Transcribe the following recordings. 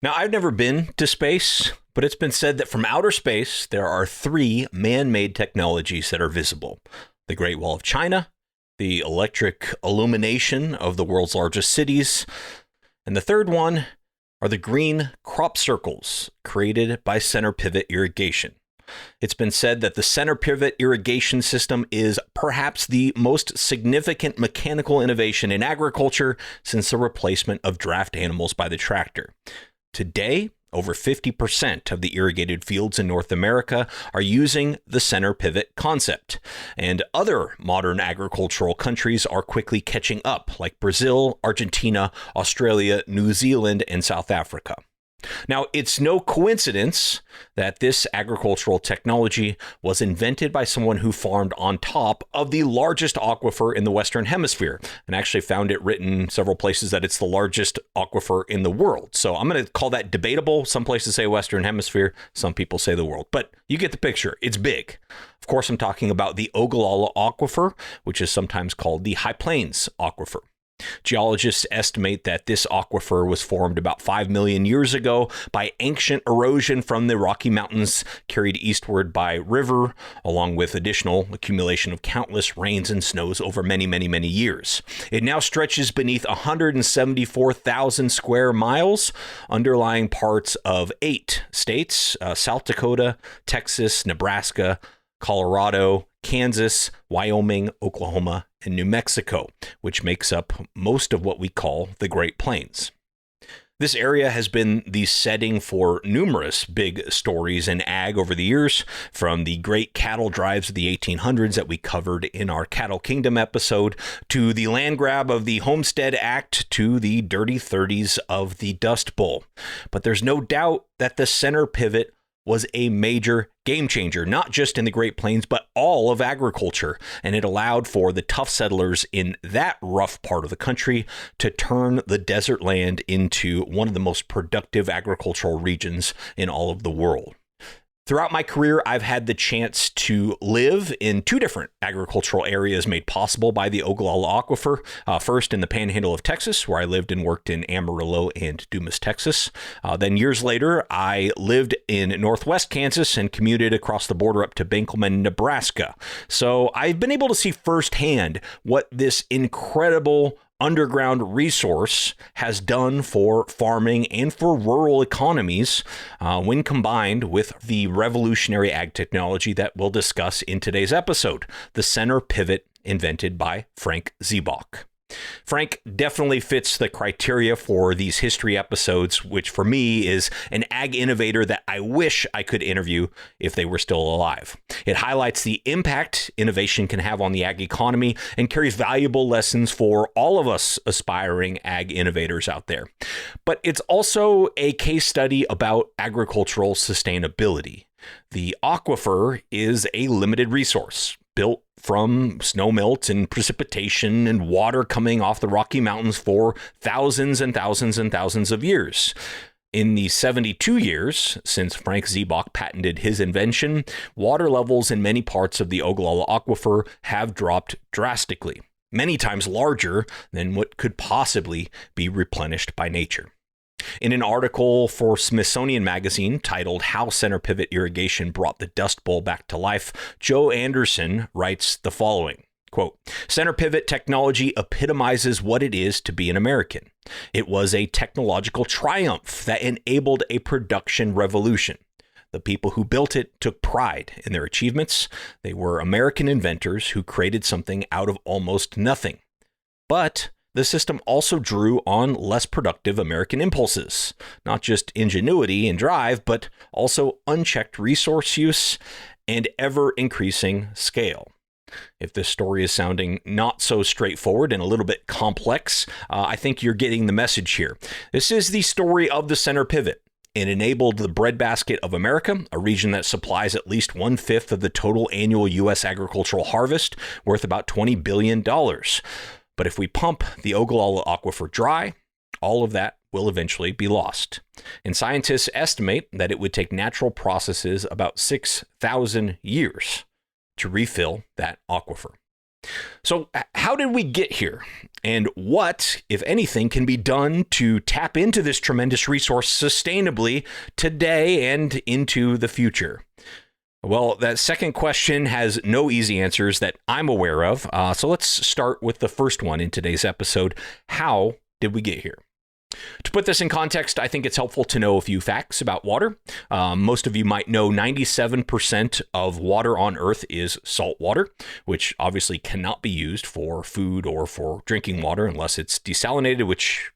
Now, I've never been to space, but it's been said that from outer space, there are three man-made technologies that are visible: the Great Wall of China, the electric illumination of the world's largest cities, and the third one are the green crop circles created by center pivot irrigation. It's been said that the center pivot irrigation system is perhaps the most significant mechanical innovation in agriculture since the replacement of draft animals by the tractor. Today, over 50% of the irrigated fields in North America are using the center pivot concept, and other modern agricultural countries are quickly catching up, like Brazil, Argentina, Australia, New Zealand, and South Africa. Now, it's no coincidence that this agricultural technology was invented by someone who farmed on top of the largest aquifer in the Western Hemisphere, and actually found it written several places that it's the largest aquifer in the world. So I'm going to call that debatable. Some places say Western Hemisphere, some people say the world, but you get the picture. It's big. Of course, I'm talking about the Ogallala Aquifer, which is sometimes called the High Plains Aquifer. Geologists estimate that this aquifer was formed about 5 million years ago by ancient erosion from the Rocky Mountains carried eastward by river, along with additional accumulation of countless rains and snows over many, many, many years. It now stretches beneath 174,000 square miles, underlying parts of 8 states: South Dakota, Texas, Nebraska, Colorado, Kansas, Wyoming, Oklahoma, and New Mexico, which makes up most of what we call the Great Plains. This area has been the setting for numerous big stories in ag over the years, from the great cattle drives of the 1800s that we covered in our Cattle Kingdom episode, to the land grab of the Homestead Act, to the dirty 30s of the Dust Bowl. But there's no doubt that the center pivot was a major game changer, not just in the Great Plains, but all of agriculture. And it allowed for the tough settlers in that rough part of the country to turn the desert land into one of the most productive agricultural regions in all of the world. Throughout my career, I've had the chance to live in 2 different agricultural areas made possible by the Ogallala Aquifer. First in the Panhandle of Texas, where I lived and worked in Amarillo and Dumas, Texas. Then years later, I lived in Northwest Kansas and commuted across the border up to Benkelman, Nebraska. So I've been able to see firsthand what this incredible underground resource has done for farming and for rural economies when combined with the revolutionary ag technology that we'll discuss in today's episode, the center pivot invented by Frank Zybach. Frank definitely fits the criteria for these history episodes, which for me is an ag innovator that I wish I could interview if they were still alive. It highlights the impact innovation can have on the ag economy and carries valuable lessons for all of us aspiring ag innovators out there. But it's also a case study about agricultural sustainability. The aquifer is a limited resource built from snowmelt and precipitation and water coming off the Rocky Mountains for thousands and thousands and thousands of years. In the 72 years since Frank Zybach patented his invention, water levels in many parts of the Ogallala Aquifer have dropped drastically, many times larger than what could possibly be replenished by nature. In an article for Smithsonian Magazine titled "How Center Pivot Irrigation Brought the Dust Bowl Back to Life," Joe Anderson writes the following, quote, "Center pivot technology epitomizes what it is to be an American. It was a technological triumph that enabled a production revolution. The people who built it took pride in their achievements. They were American inventors who created something out of almost nothing. But the system also drew on less productive American impulses, not just ingenuity and drive, but also unchecked resource use and ever-increasing scale." If this story is sounding not so straightforward and a little bit complex, I think you're getting the message here. This is the story of the center pivot. It enabled the breadbasket of America, a region that supplies at least 1/5 of the total annual U.S. agricultural harvest, worth about $20 billion. But if we pump the Ogallala Aquifer dry, all of that will eventually be lost. And scientists estimate that it would take natural processes about 6,000 years to refill that aquifer. So, how did we get here? And what, if anything, can be done to tap into this tremendous resource sustainably today and into the future? Well, that second question has no easy answers that I'm aware of. So let's start with the first one in today's episode. How did we get here? To put this in context, I think it's helpful to know a few facts about water. Most of you might know 97% of water on Earth is salt water, which obviously cannot be used for food or for drinking water unless it's desalinated, which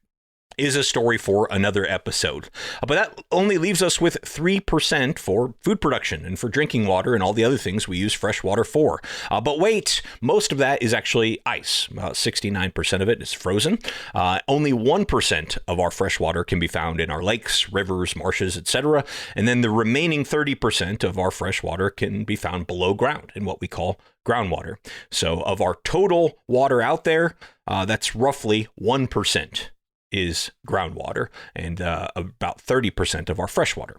is a story for another episode. But that only leaves us with 3% for food production and for drinking water and all the other things we use fresh water for. But wait, most of that is actually ice. About 69% of it is frozen. Only 1% of our fresh water can be found in our lakes, rivers, marshes, etc. And then the remaining 30% of our fresh water can be found below ground in what we call groundwater. So of our total water out there, that's roughly 1%. Is groundwater and about 30% of our fresh water.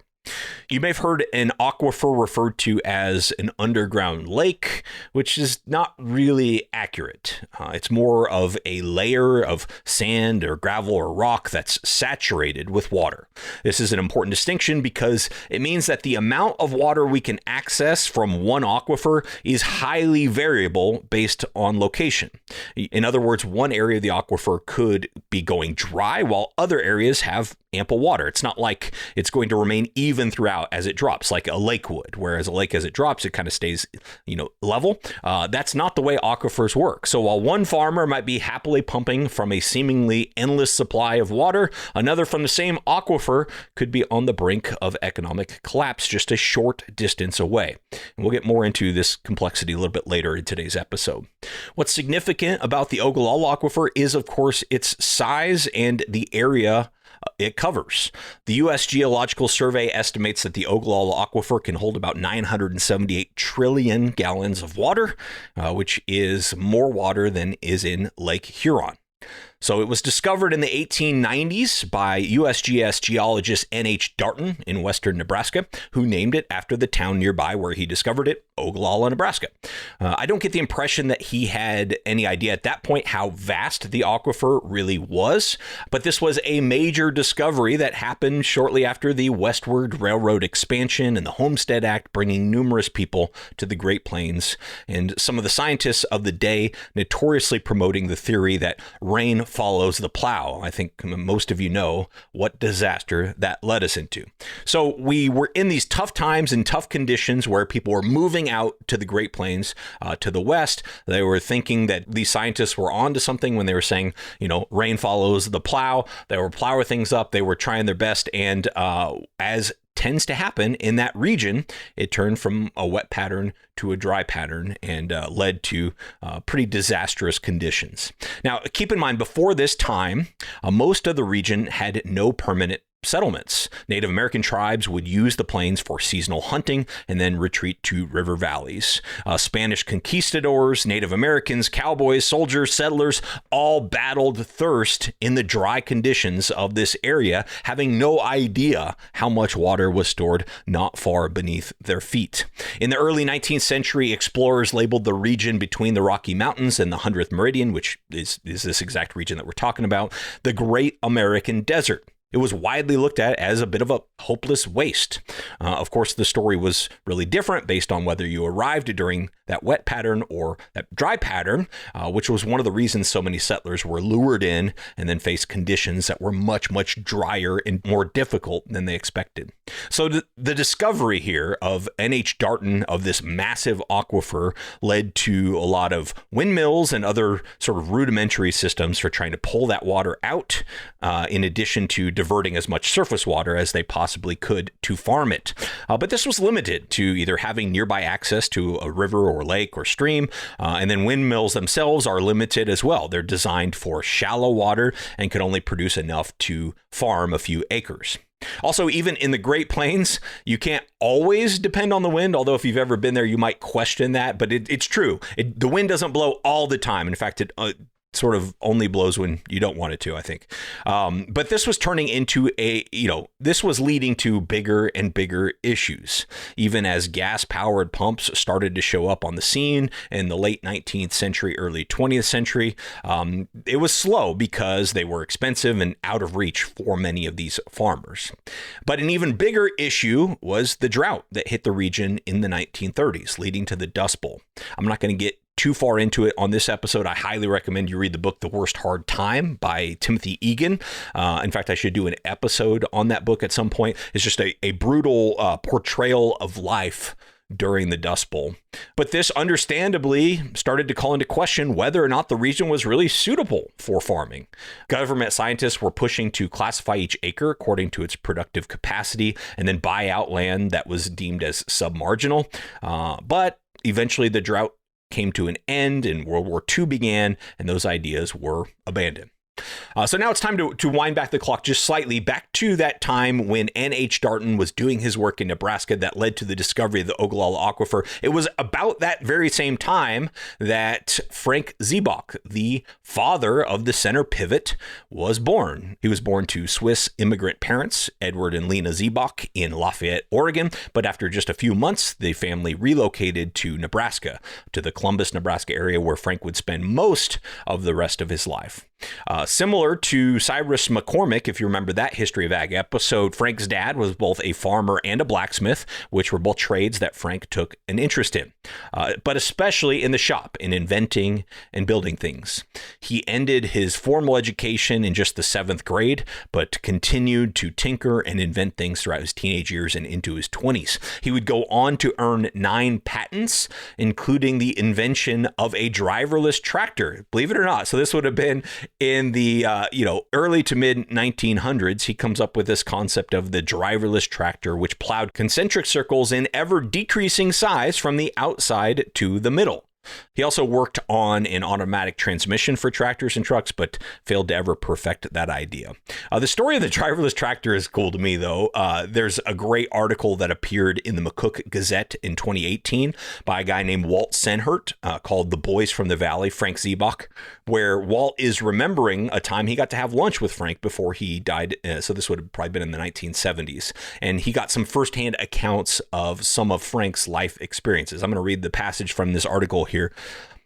You may have heard an aquifer referred to as an underground lake, which is not really accurate. It's more of a layer of sand or gravel or rock that's saturated with water. This is an important distinction because it means that the amount of water we can access from one aquifer is highly variable based on location. In other words, one area of the aquifer could be going dry while other areas have ample water. It's not like it's going to remain even throughout as it drops, like a lake would, whereas a lake as it drops, it kind of stays, level. That's not the way aquifers work. So while one farmer might be happily pumping from a seemingly endless supply of water, another from the same aquifer could be on the brink of economic collapse just a short distance away. And we'll get more into this complexity a little bit later in today's episode. What's significant about the Ogallala Aquifer is, of course, its size and the area it covers. The U.S. Geological Survey estimates that the Ogallala Aquifer can hold about 978 trillion gallons of water, which is more water than is in Lake Huron. So it was discovered in the 1890s by USGS geologist N.H. Darton in western Nebraska, who named it after the town nearby where he discovered it, Ogallala, Nebraska. I don't get the impression that he had any idea at that point how vast the aquifer really was, but this was a major discovery that happened shortly after the Westward Railroad expansion and the Homestead Act, bringing numerous people to the Great Plains, and some of the scientists of the day notoriously promoting the theory that rain follows the plow. I think most of you know what disaster that led us into. So we were in these tough times and tough conditions where people were moving out to the Great Plains to the west. They were thinking that these scientists were onto something when they were saying, rain follows the plow. They were plowing things up. They were trying their best. And as tends to happen in that region, it turned from a wet pattern to a dry pattern and led to pretty disastrous conditions. Now, keep in mind, before this time, most of the region had no permanent settlements. Native American tribes would use the plains for seasonal hunting and then retreat to river valleys. Spanish conquistadors, Native Americans, cowboys, soldiers, settlers all battled thirst in the dry conditions of this area, having no idea how much water was stored not far beneath their feet. In the early 19th century, explorers labeled the region between the Rocky Mountains and the 100th Meridian, which is this exact region that we're talking about, the Great American Desert. It was widely looked at as a bit of a hopeless waste. Of course, the story was really different based on whether you arrived during that wet pattern or that dry pattern, which was one of the reasons so many settlers were lured in and then faced conditions that were much, much drier and more difficult than they expected. So the discovery here of N.H. Darton of this massive aquifer led to a lot of windmills and other sort of rudimentary systems for trying to pull that water out, in addition to diverting as much surface water as they possibly could to farm it. But this was limited to either having nearby access to a river or lake or stream, and then windmills themselves are limited as well. They're designed for shallow water and can only produce enough to farm a few acres. Also, even in the Great Plains, you can't always depend on the wind, although if you've ever been there, you might question that, but it's true. The wind doesn't blow all the time. In fact, sort of only blows when you don't want it to, I think. But this was turning into this was leading to bigger and bigger issues, even as gas-powered pumps started to show up on the scene in the late 19th century, early 20th century. It was slow because they were expensive and out of reach for many of these farmers. But an even bigger issue was the drought that hit the region in the 1930s, leading to the Dust Bowl. I'm not going to get too far into it on this episode. I highly recommend you read the book The Worst Hard Time by Timothy Egan. In fact, I should do an episode on that book at some point. It's just a brutal portrayal of life during the Dust Bowl. But this understandably started to call into question whether or not the region was really suitable for farming. Government scientists were pushing to classify each acre according to its productive capacity and then buy out land that was deemed as submarginal. But eventually the drought came to an end and World War II began, and those ideas were abandoned. So now it's time to wind back the clock just slightly back to that time when N.H. Darton was doing his work in Nebraska that led to the discovery of the Ogallala Aquifer. It was about that very same time that Frank Zybach, the father of the center pivot, was born. He was born to Swiss immigrant parents, Edward and Lena Zybach, in Lafayette, Oregon. But after just a few months, the family relocated to Nebraska, to the Columbus, Nebraska area where Frank would spend most of the rest of his life. Similar to Cyrus McCormick, if you remember that History of Ag episode, Frank's dad was both a farmer and a blacksmith, which were both trades that Frank took an interest in, but especially in the shop, in inventing and building things. He ended his formal education in just the 7th grade, but continued to tinker and invent things throughout his teenage years and into his 20s. He would go on to earn 9 patents, including the invention of a driverless tractor, believe it or not. So this would have been in the early to mid 1900s. He comes up with this concept of the driverless tractor, which plowed concentric circles in ever decreasing size from the outside to the middle. He also worked on an automatic transmission for tractors and trucks, but failed to ever perfect that idea. The story of the driverless tractor is cool to me, though. There's a great article that appeared in the McCook Gazette in 2018 by a guy named Walt Senhert called The Boys from the Valley, Frank Zybach, where Walt is remembering a time he got to have lunch with Frank before he died. So this would have probably been in the 1970s. And he got some firsthand accounts of some of Frank's life experiences. I'm going to read the passage from this article here.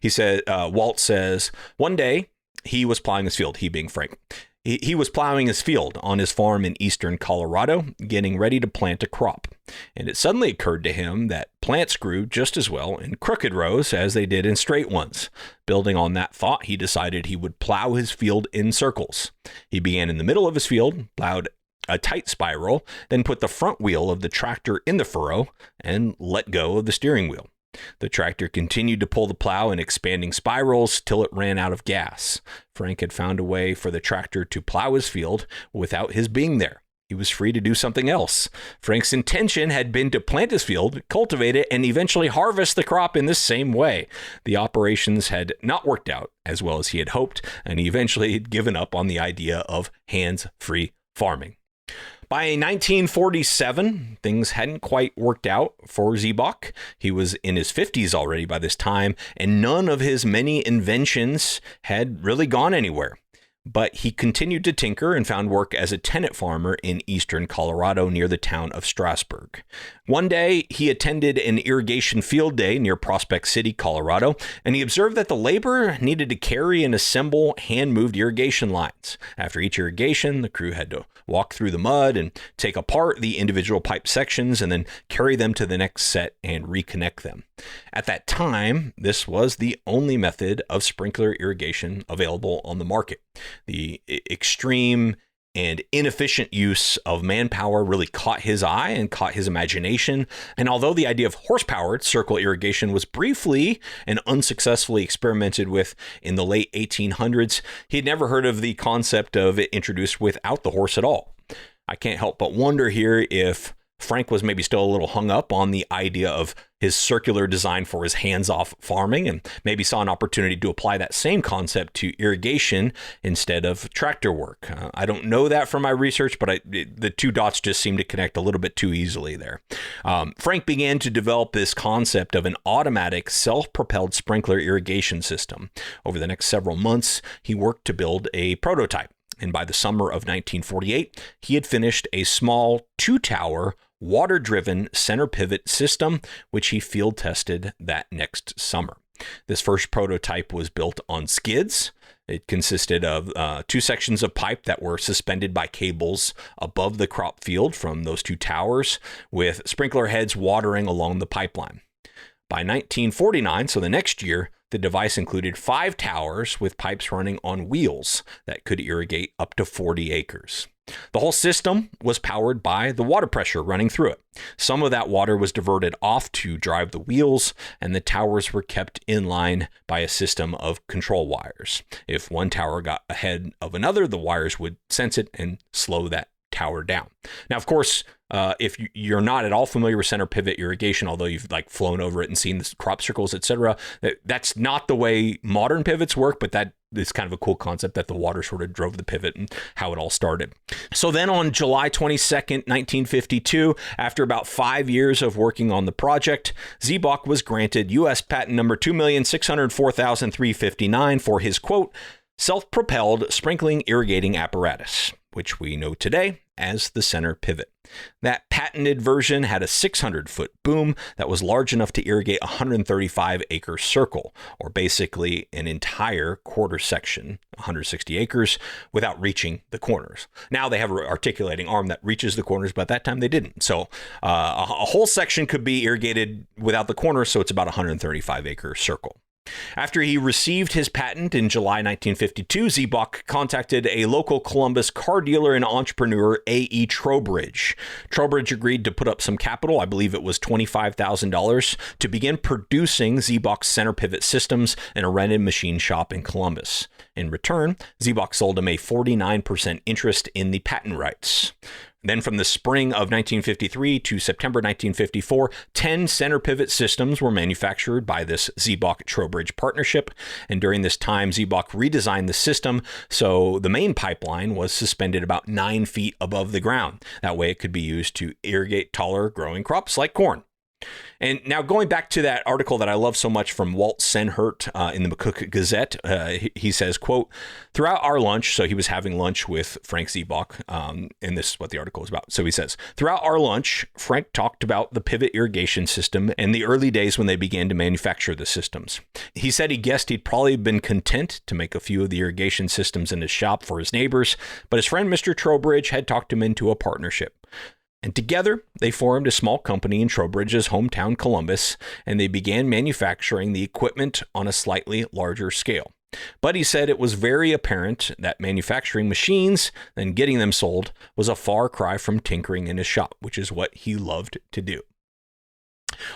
He said, Walt says, one day he was plowing his field, he being Frank. He was plowing his field on his farm in eastern Colorado, getting ready to plant a crop. And it suddenly occurred to him that plants grew just as well in crooked rows as they did in straight ones. Building on that thought, he decided he would plow his field in circles. He began in the middle of his field, plowed a tight spiral, then put the front wheel of the tractor in the furrow and let go of the steering wheel. The tractor continued to pull the plow in expanding spirals till it ran out of gas. Frank had found a way for the tractor to plow his field without his being there. He was free to do something else. Frank's intention had been to plant his field, cultivate it, and eventually harvest the crop in this same way. The operations had not worked out as well as he had hoped, and he eventually had given up on the idea of hands-free farming. By 1947, things hadn't quite worked out for Zybach. He was in his 50s already by this time, and none of his many inventions had really gone anywhere. But he continued to tinker and found work as a tenant farmer in eastern Colorado near the town of Strasburg. One day, he attended an irrigation field day near Prospect City, Colorado, and he observed that the labor needed to carry and assemble hand-moved irrigation lines. After each irrigation, the crew had to walk through the mud and take apart the individual pipe sections and then carry them to the next set and reconnect them. At that time, this was the only method of sprinkler irrigation available on the market. The extreme and inefficient use of manpower really caught his eye and caught his imagination. And although the idea of horse-powered circle irrigation was briefly and unsuccessfully experimented with in the late 1800s, he had never heard of the concept of it introduced without the horse at all. I can't help but wonder here if Frank was maybe still a little hung up on the idea of his circular design for his hands-off farming, and maybe saw an opportunity to apply that same concept to irrigation instead of tractor work. I don't know that from my research, but the two dots just seem to connect a little bit too easily there. Frank began to develop this concept of an automatic self-propelled sprinkler irrigation system. Over the next several months, he worked to build a prototype, and by the summer of 1948, he had finished a small 2-tower water-driven center pivot system, which he field tested that next summer. This first prototype was built on skids. It consisted of 2 sections of pipe that were suspended by cables above the crop field from those 2 towers, with sprinkler heads watering along the pipeline. By 1949, so the next year, the device included 5 towers with pipes running on wheels that could irrigate up to 40 acres. The whole system was powered by the water pressure running through it. Some of that water was diverted off to drive the wheels, and the towers were kept in line by a system of control wires. If one tower got ahead of another, the wires would sense it and slow that tower down. Now, of course, if you're not at all familiar with center pivot irrigation, although you've flown over it and seen the crop circles, etc., that's not the way modern pivots work, but that is kind of a cool concept that the water sort of drove the pivot and how it all started. So then on July 22nd, 1952, after about 5 years of working on the project, Zybach was granted U.S. patent number 2,604,359 for his, quote, self-propelled sprinkling irrigating apparatus, which we know today as the center pivot. That patented version had a 600-foot boom that was large enough to irrigate a 135-acre circle, or basically an entire quarter section, 160 acres, without reaching the corners. Now they have an articulating arm that reaches the corners, but at that time they didn't. So a whole section could be irrigated without the corners, so it's about a 135-acre circle. After he received his patent in July 1952, Zybach contacted a local Columbus car dealer and entrepreneur, A.E. Trowbridge. Trowbridge agreed to put up some capital, I believe it was $25,000, to begin producing Zybach's center pivot systems in a rented machine shop in Columbus. In return, Zybach sold him a 49% interest in the patent rights. Then from the spring of 1953 to September 1954, 10 center pivot systems were manufactured by this Zybach-Trowbridge partnership. And during this time, Zybach redesigned the system so the main pipeline was suspended about 9 feet above the ground. That way it could be used to irrigate taller growing crops like corn. And now going back to that article that I love so much from Walt Senhert in the McCook Gazette, he says, quote, throughout our lunch, so he was having lunch with Frank Zybach, and this is what the article is about. So he says, throughout our lunch, Frank talked about the pivot irrigation system and the early days when they began to manufacture the systems. He said he guessed he'd probably been content to make a few of the irrigation systems in his shop for his neighbors, but his friend Mr. Trowbridge had talked him into a partnership. And together, they formed a small company in Trowbridge's hometown, Columbus, and they began manufacturing the equipment on a slightly larger scale. But he said it was very apparent that manufacturing machines and getting them sold was a far cry from tinkering in his shop, which is what he loved to do.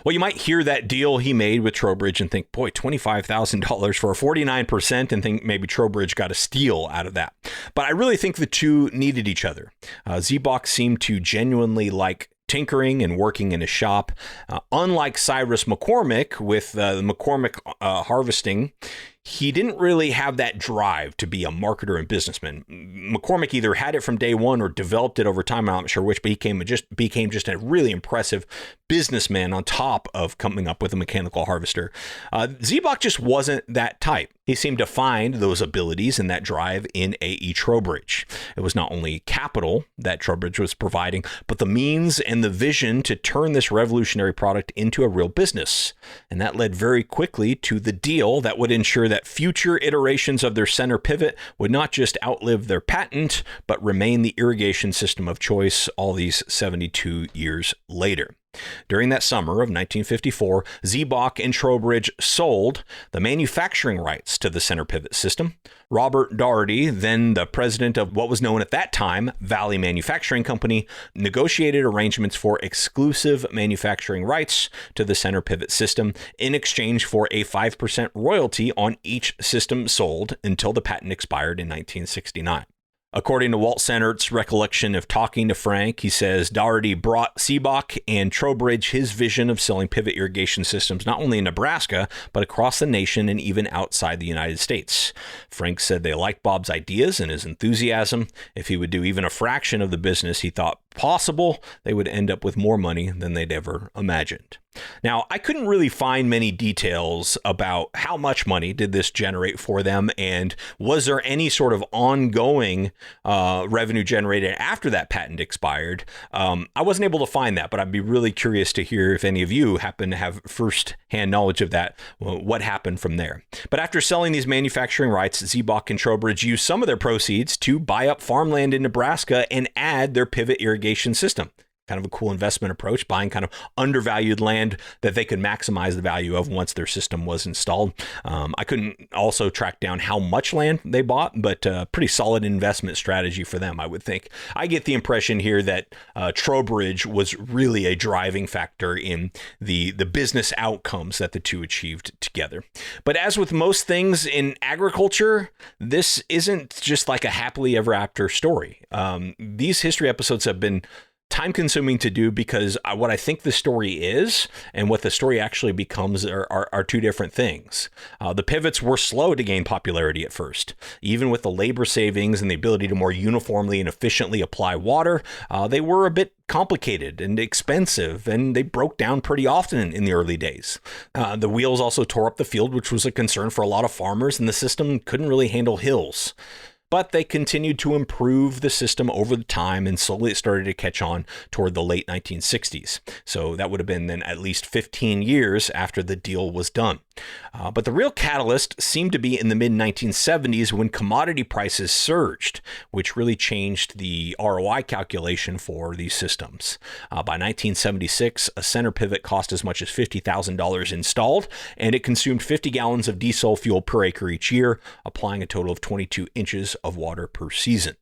Well, you might hear that deal he made with Trowbridge and think, boy, $25,000 for a 49%, and think maybe Trowbridge got a steal out of that. But I really think the two needed each other. Zybach seemed to genuinely like tinkering and working in a shop. Unlike Cyrus McCormick with the McCormick harvesting, he didn't really have that drive to be a marketer and businessman. McCormick either had it from day one or developed it over time. I'm not sure which, but he became just a really impressive businessman on top of coming up with a mechanical harvester. Zybach just wasn't that type. He seemed to find those abilities and that drive in A.E. Trowbridge. It was not only capital that Trowbridge was providing, but the means and the vision to turn this revolutionary product into a real business. And that led very quickly to the deal that would ensure that future iterations of their center pivot would not just outlive their patent, but remain the irrigation system of choice all these 72 years later. During that summer of 1954, Zybach and Trowbridge sold the manufacturing rights to the center pivot system. Robert Daugherty, then the president of what was known at that time Valley Manufacturing Company, negotiated arrangements for exclusive manufacturing rights to the center pivot system in exchange for a 5% royalty on each system sold until the patent expired in 1969. According to Walt Sennert's recollection of talking to Frank, he says Doherty brought Zybach and Trowbridge his vision of selling pivot irrigation systems not only in Nebraska, but across the nation and even outside the United States. Frank said they liked Bob's ideas and his enthusiasm. If he would do even a fraction of the business he thought possible, they would end up with more money than they'd ever imagined. Now, I couldn't really find many details about how much money did this generate for them, and was there any sort of ongoing revenue generated after that patent expired. I wasn't able to find that, but I'd be really curious to hear if any of you happen to have first-hand knowledge of that, what happened from there. But after selling these manufacturing rights, Zybach and Trowbridge used some of their proceeds to buy up farmland in Nebraska and add their pivot irrigation system. Kind of a cool investment approach, buying kind of undervalued land that they could maximize the value of once their system was installed. I couldn't also track down how much land they bought, but pretty solid investment strategy for them, I would think. I get the impression here that Trowbridge was really a driving factor in the business outcomes that the two achieved together. But as with most things in agriculture, this isn't just like a happily ever after story. These history episodes have been time-consuming to do because what I think the story is and what the story actually becomes are two different things. The pivots were slow to gain popularity at first. Even with the labor savings and the ability to more uniformly and efficiently apply water, they were a bit complicated and expensive, and they broke down pretty often in the early days. The wheels also tore up the field, which was a concern for a lot of farmers, and the system couldn't really handle hills. But they continued to improve the system over the time, and slowly it started to catch on toward the late 1960s. So that would have been then at least 15 years after the deal was done. But the real catalyst seemed to be in the mid-1970s when commodity prices surged, which really changed the ROI calculation for these systems. By 1976, a center pivot cost as much as $50,000 installed, and it consumed 50 gallons of diesel fuel per acre each year, applying a total of 22 inches of water per season.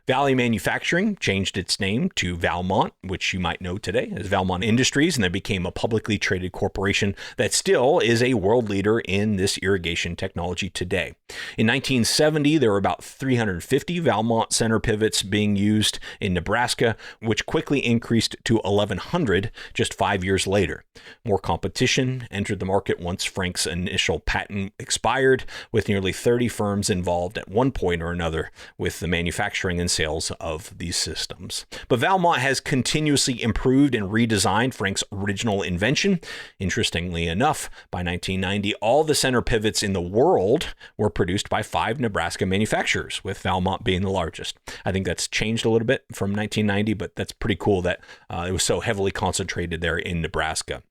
Valley Manufacturing changed its name to Valmont, which you might know today as Valmont Industries, and they became a publicly traded corporation that still is a world leader in this irrigation technology today. In 1970, there were about 350 Valmont center pivots being used in Nebraska, which quickly increased to 1,100 just 5 years later. More competition entered the market once Frank's initial patent expired, with nearly 30 firms involved at one point or another with the manufacturing and sales of these systems. But Valmont has continuously improved and redesigned Frank's original invention. Interestingly enough, by 1990, all the center pivots in the world were produced by 5 Nebraska manufacturers, with Valmont being the largest. I think that's changed a little bit from 1990, but that's pretty cool that it was so heavily concentrated there in Nebraska.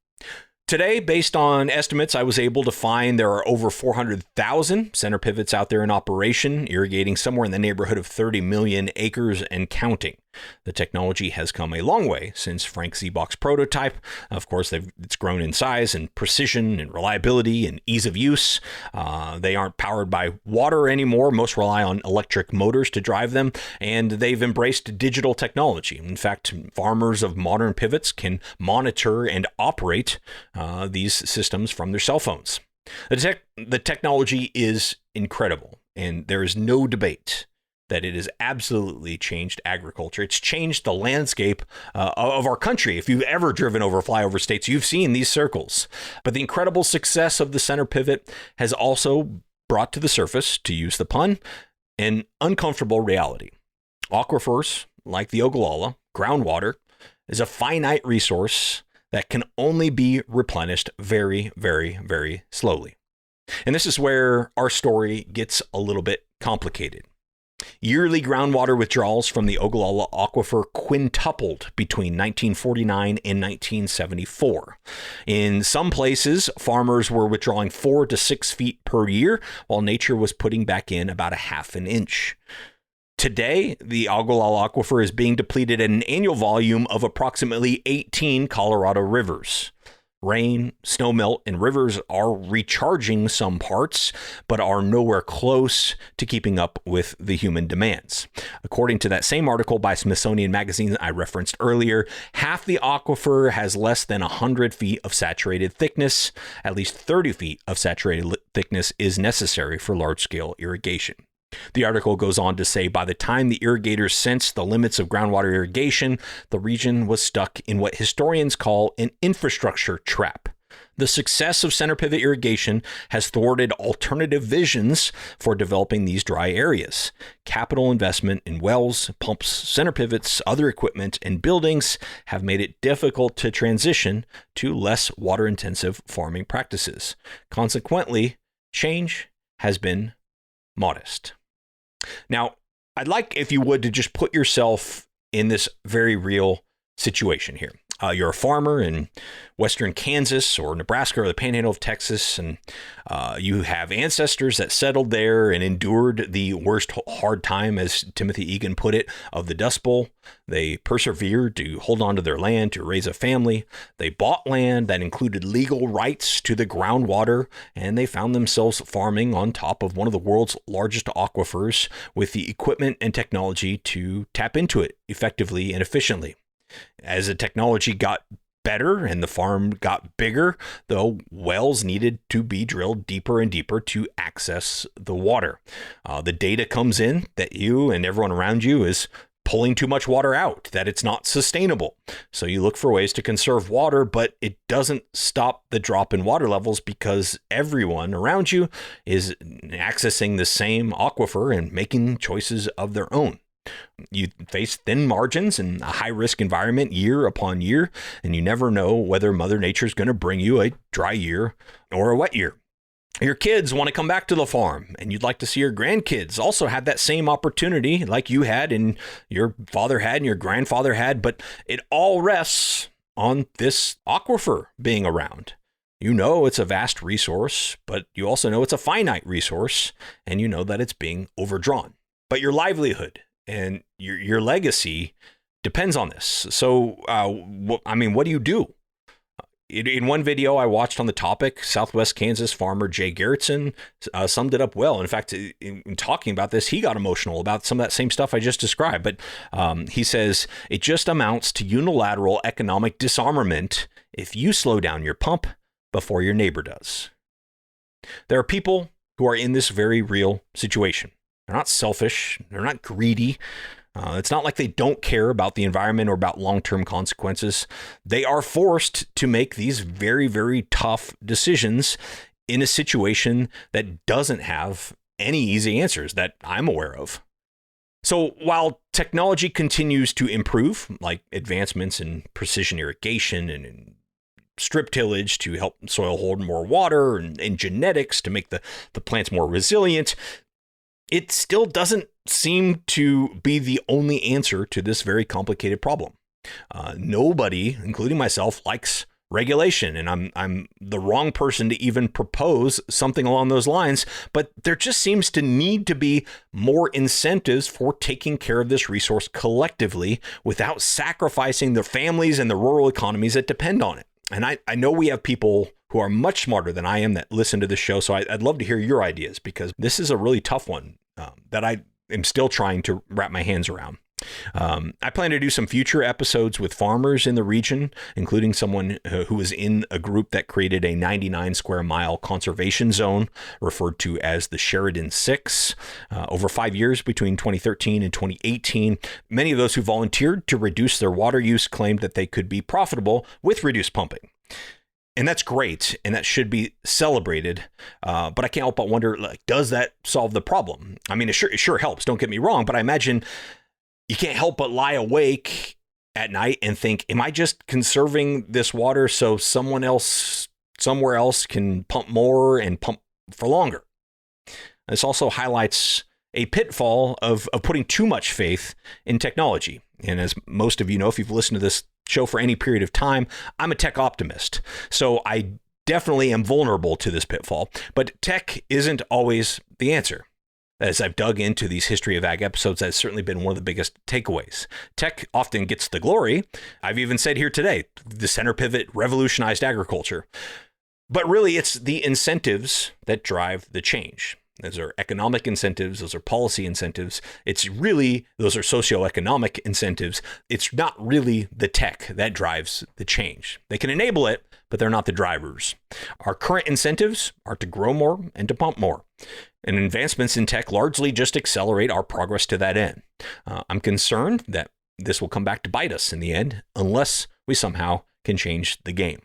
Today, based on estimates, I was able to find there are over 400,000 center pivots out there in operation, irrigating somewhere in the neighborhood of 30 million acres and counting. The technology has come a long way since Frank Zybach's prototype. Of course, it's grown in size and precision and reliability and ease of use. They aren't powered by water anymore. Most rely on electric motors to drive them, and they've embraced digital technology. In fact, farmers of modern pivots can monitor and operate these systems from their cell phones. The technology is incredible, and there is no debate that it has absolutely changed agriculture. It's changed the landscape of our country. If you've ever driven over flyover states, you've seen these circles. But the incredible success of the center pivot has also brought to the surface, to use the pun, an uncomfortable reality. Aquifers, like the Ogallala, groundwater, is a finite resource that can only be replenished very, very, very slowly. And this is where our story gets a little bit complicated. Yearly groundwater withdrawals from the Ogallala Aquifer quintupled between 1949 and 1974. In some places, farmers were withdrawing 4 to 6 feet per year, while nature was putting back in about a half an inch. Today, the Ogallala Aquifer is being depleted at an annual volume of approximately 18 Colorado rivers. Rain, snowmelt, and rivers are recharging some parts, but are nowhere close to keeping up with the human demands. According to that same article by Smithsonian Magazine I referenced earlier, half the aquifer has less than 100 feet of saturated thickness. At least 30 feet of saturated thickness is necessary for large-scale irrigation. The article goes on to say, by the time the irrigators sensed the limits of groundwater irrigation, the region was stuck in what historians call an infrastructure trap. The success of center pivot irrigation has thwarted alternative visions for developing these dry areas. Capital investment in wells, pumps, center pivots, other equipment, and buildings have made it difficult to transition to less water-intensive farming practices. Consequently, change has been modest. Now, I'd like, if you would, to just put yourself in this very real situation here. You're a farmer in western Kansas or Nebraska or the panhandle of Texas, and you have ancestors that settled there and endured the worst hard time, as Timothy Egan put it, of the Dust Bowl. They persevered to hold on to their land, to raise a family. They bought land that included legal rights to the groundwater, and they found themselves farming on top of one of the world's largest aquifers with the equipment and technology to tap into it effectively and efficiently. As the technology got better and the farm got bigger, the wells needed to be drilled deeper and deeper to access the water. The data comes in that you and everyone around you is pulling too much water out, that it's not sustainable. So you look for ways to conserve water, but it doesn't stop the drop in water levels because everyone around you is accessing the same aquifer and making choices of their own. You face thin margins and a high-risk environment year upon year, and you never know whether Mother Nature is going to bring you a dry year or a wet year. Your kids want to come back to the farm, and you'd like to see your grandkids also have that same opportunity like you had and your father had and your grandfather had, but it all rests on this aquifer being around. You know it's a vast resource, but you also know it's a finite resource, and you know that it's being overdrawn. But your livelihood and your legacy depends on this. So, what do you do? In one video I watched on the topic, Southwest Kansas farmer Jay Gerritsen summed it up well. In fact, in talking about this, he got emotional about some of that same stuff I just described. But he says, it just amounts to unilateral economic disarmament if you slow down your pump before your neighbor does. There are people who are in this very real situation. They're not selfish. They're not greedy. It's not like they don't care about the environment or about long-term consequences. They are forced to make these very, very tough decisions in a situation that doesn't have any easy answers that I'm aware of. So while technology continues to improve, like advancements in precision irrigation and in strip tillage to help soil hold more water and genetics to make the plants more resilient, it still doesn't seem to be the only answer to this very complicated problem. Nobody, including myself, likes regulation, and I'm the wrong person to even propose something along those lines, but there just seems to need to be more incentives for taking care of this resource collectively without sacrificing the families and the rural economies that depend on it. And I know we have people who are much smarter than I am that listen to this show, so I'd love to hear your ideas, because this is a really tough one that I am still trying to wrap my hands around. I plan to do some future episodes with farmers in the region, including someone who was in a group that created a 99 square mile conservation zone referred to as the Sheridan 6 over 5 years between 2013 and 2018. Many of those who volunteered to reduce their water use claimed that they could be profitable with reduced pumping. And that's great, and that should be celebrated. But I can't help but wonder, does that solve the problem? I mean, it sure helps, don't get me wrong, but I imagine you can't help but lie awake at night and think, am I just conserving this water so someone else somewhere else can pump more and pump for longer? This also highlights a pitfall of putting too much faith in technology. And as most of you know, if you've listened to this show for any period of time, I'm a tech optimist. So I definitely am vulnerable to this pitfall, but tech isn't always the answer. As I've dug into these History of Ag episodes, that's certainly been one of the biggest takeaways. Tech often gets the glory. I've even said here today, the center pivot revolutionized agriculture. But really, it's the incentives that drive the change. Those are economic incentives. Those are policy incentives. Those are socioeconomic incentives. It's not really the tech that drives the change. They can enable it, but they're not the drivers. Our current incentives are to grow more and to pump more. And advancements in tech largely just accelerate our progress to that end. I'm concerned that this will come back to bite us in the end, unless we somehow can change the game.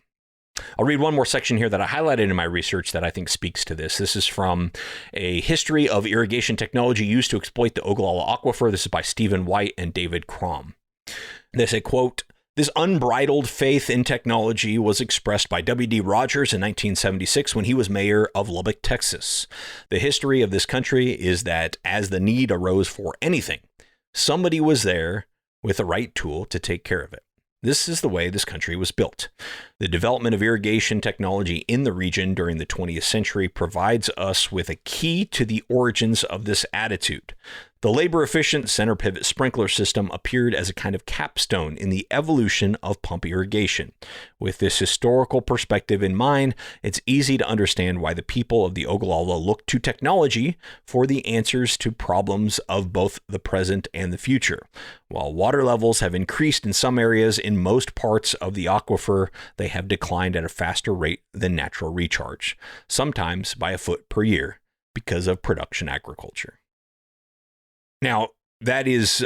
I'll read one more section here that I highlighted in my research that I think speaks to this. This is from a history of irrigation technology used to exploit the Ogallala Aquifer. This is by Stephen White and David Crom. They say, quote, "This unbridled faith in technology was expressed by W.D. Rogers in 1976 when he was mayor of Lubbock, Texas. The history of this country is that as the need arose for anything, somebody was there with the right tool to take care of it. This is the way this country was built. The development of irrigation technology in the region during the 20th century provides us with a key to the origins of this attitude. The labor-efficient center pivot sprinkler system appeared as a kind of capstone in the evolution of pump irrigation. With this historical perspective in mind, it's easy to understand why the people of the Ogallala look to technology for the answers to problems of both the present and the future. While water levels have increased in some areas in most parts of the aquifer, they have declined at a faster rate than natural recharge, sometimes by a foot per year, because of production agriculture." Now, that is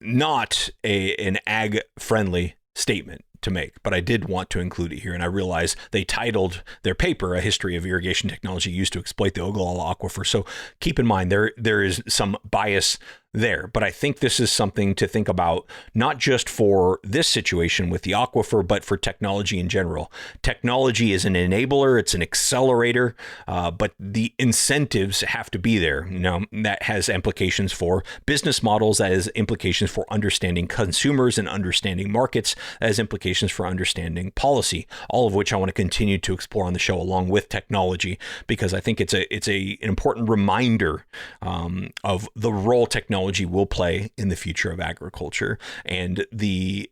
not an ag-friendly statement to make, but I did want to include it here, and I realize they titled their paper "A History of Irrigation Technology Used to Exploit the Ogallala Aquifer," so keep in mind there is some bias there, but I think this is something to think about, not just for this situation with the aquifer, but for technology in general. Technology is an enabler, it's an accelerator, but the incentives have to be there. You know, that has implications for business models, that has implications for understanding consumers and understanding markets, that has implications for understanding policy, all of which I want to continue to explore on the show along with technology, because I think it's an important reminder of the role technology will play in the future of agriculture and the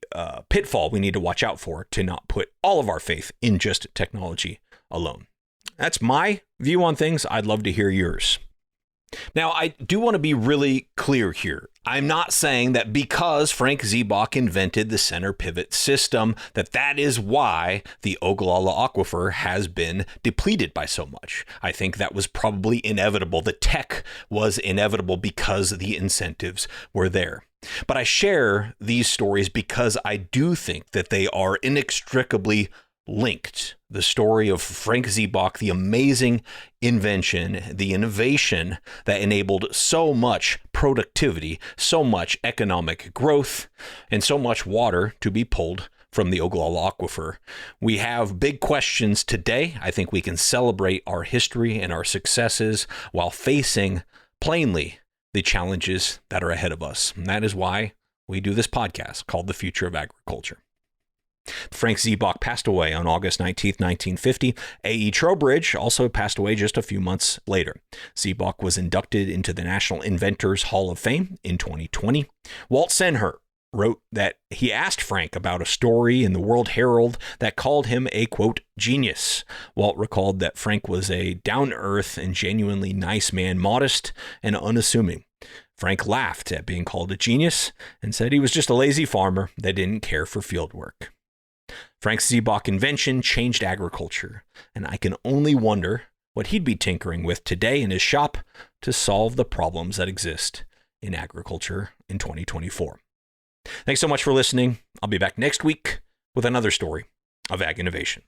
pitfall we need to watch out for to not put all of our faith in just technology alone. That's my view on things. I'd love to hear yours. Now, I do want to be really clear here. I'm not saying that because Frank Zybach invented the center pivot system, that is why the Ogallala Aquifer has been depleted by so much. I think that was probably inevitable. The tech was inevitable because the incentives were there. But I share these stories because I do think that they are inextricably linked. The story of Frank Zybach, the amazing invention, the innovation that enabled so much productivity, so much economic growth, and so much water to be pulled from the Ogallala Aquifer. We have big questions today. I think we can celebrate our history and our successes while facing plainly the challenges that are ahead of us. And that is why we do this podcast called The Future of Agriculture. Frank Zybach passed away on August 19th, 1950. A.E. Trowbridge also passed away just a few months later. Zybach was inducted into the National Inventors Hall of Fame in 2020. Walt Senhert wrote that he asked Frank about a story in the World Herald that called him a, quote, genius. Walt recalled that Frank was a down-to-earth and genuinely nice man, modest and unassuming. Frank laughed at being called a genius and said he was just a lazy farmer that didn't care for field work. Frank's Zybach invention changed agriculture, and I can only wonder what he'd be tinkering with today in his shop to solve the problems that exist in agriculture in 2024. Thanks so much for listening. I'll be back next week with another story of ag innovation.